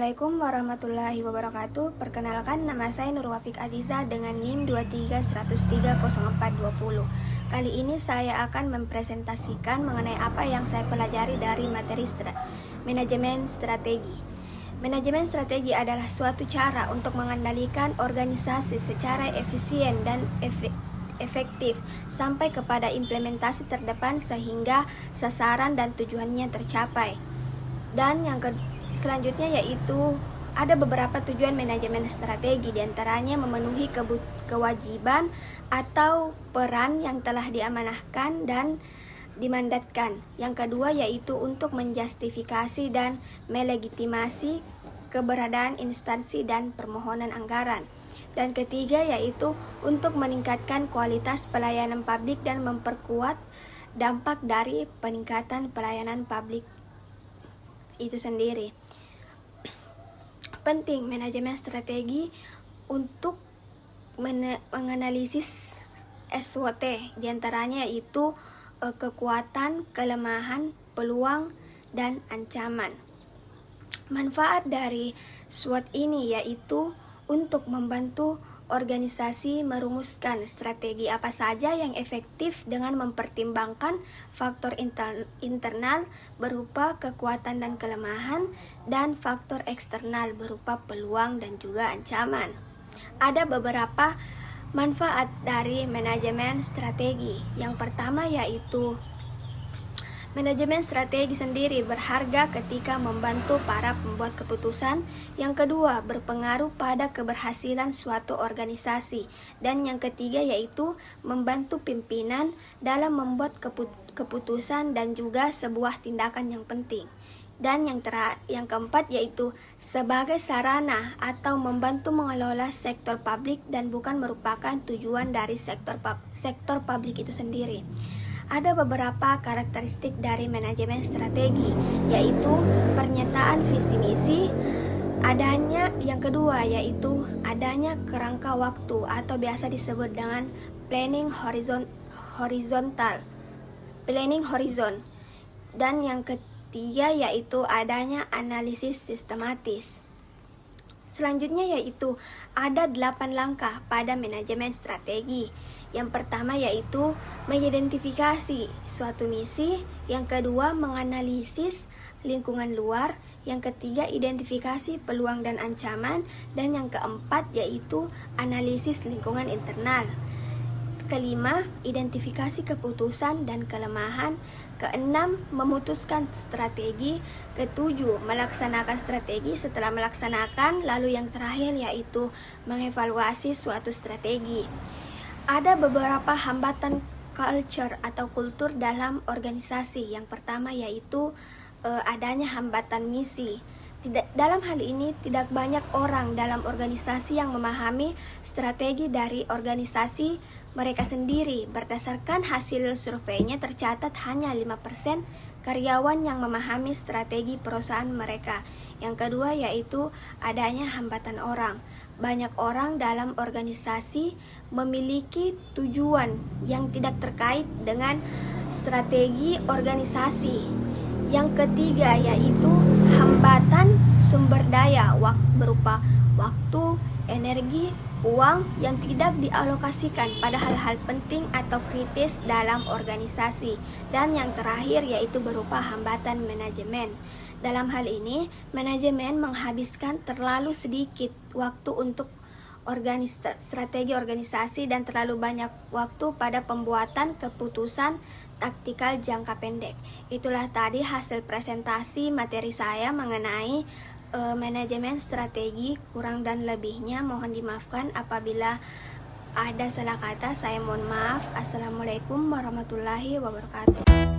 Assalamualaikum warahmatullahi wabarakatuh. Perkenalkan, nama saya Nurwafik Aziza dengan NIM 2313040. Kali ini saya akan mempresentasikan mengenai apa yang saya pelajari dari materi manajemen strategi. Manajemen strategi adalah suatu cara untuk mengendalikan organisasi secara efisien dan efektif sampai kepada implementasi terdepan sehingga sasaran dan tujuannya tercapai. Dan yang selanjutnya yaitu ada beberapa tujuan manajemen strategi, diantaranya memenuhi kewajiban atau peran yang telah diamanahkan dan dimandatkan. Yang kedua yaitu untuk menjustifikasi dan melegitimasi keberadaan instansi dan permohonan anggaran. Dan ketiga yaitu untuk meningkatkan kualitas pelayanan publik dan memperkuat dampak dari peningkatan pelayanan publik itu sendiri. Penting manajemen strategi untuk menganalisis SWOT, diantaranya yaitu kekuatan, kelemahan, peluang, dan ancaman. Manfaat dari SWOT ini yaitu untuk membantu organisasi merumuskan strategi apa saja yang efektif dengan mempertimbangkan faktor internal berupa kekuatan dan kelemahan dan faktor eksternal berupa peluang dan juga ancaman. Ada beberapa manfaat dari manajemen strategi. Yang pertama yaitu manajemen strategi sendiri berharga ketika membantu para pembuat keputusan. Yang kedua, berpengaruh pada keberhasilan suatu organisasi. Dan yang ketiga yaitu membantu pimpinan dalam membuat keputusan dan juga sebuah tindakan yang penting. Dan yang keempat yaitu sebagai sarana atau membantu mengelola sektor publik dan bukan merupakan tujuan dari sektor publik itu sendiri. Ada beberapa karakteristik dari manajemen strategi, yaitu pernyataan visi misi, yang kedua yaitu adanya kerangka waktu atau biasa disebut dengan planning horizon. Dan yang ketiga yaitu adanya analisis sistematis. Selanjutnya yaitu ada 8 langkah pada manajemen strategi. Yang pertama yaitu mengidentifikasi suatu misi, yang kedua menganalisis lingkungan luar, yang ketiga identifikasi peluang dan ancaman, dan yang keempat yaitu analisis lingkungan internal. Kelima, identifikasi keputusan dan kelemahan. Keenam, memutuskan strategi. Ketujuh, melaksanakan strategi. Setelah melaksanakan, lalu yang terakhir yaitu mengevaluasi suatu strategi. Ada beberapa hambatan culture atau kultur dalam organisasi. Yang pertama yaitu adanya hambatan misi. Dalam hal ini tidak banyak orang dalam organisasi yang memahami strategi dari organisasi mereka sendiri. Berdasarkan hasil surveinya tercatat hanya 5% karyawan yang memahami strategi perusahaan mereka. Yang kedua yaitu adanya hambatan orang. Banyak orang dalam organisasi memiliki tujuan yang tidak terkait dengan strategi organisasi. Yang ketiga yaitu hambatan sumber daya berupa waktu, energi, uang yang tidak dialokasikan pada hal-hal penting atau kritis dalam organisasi. Dan yang terakhir yaitu berupa hambatan manajemen. Dalam hal ini, manajemen menghabiskan terlalu sedikit waktu untuk strategi organisasi dan terlalu banyak waktu pada pembuatan keputusan taktikal jangka pendek. Itulah tadi hasil presentasi materi saya mengenai manajemen strategi. Kurang dan lebihnya mohon dimaafkan apabila ada salah kata, saya mohon maaf. Assalamualaikum warahmatullahi wabarakatuh.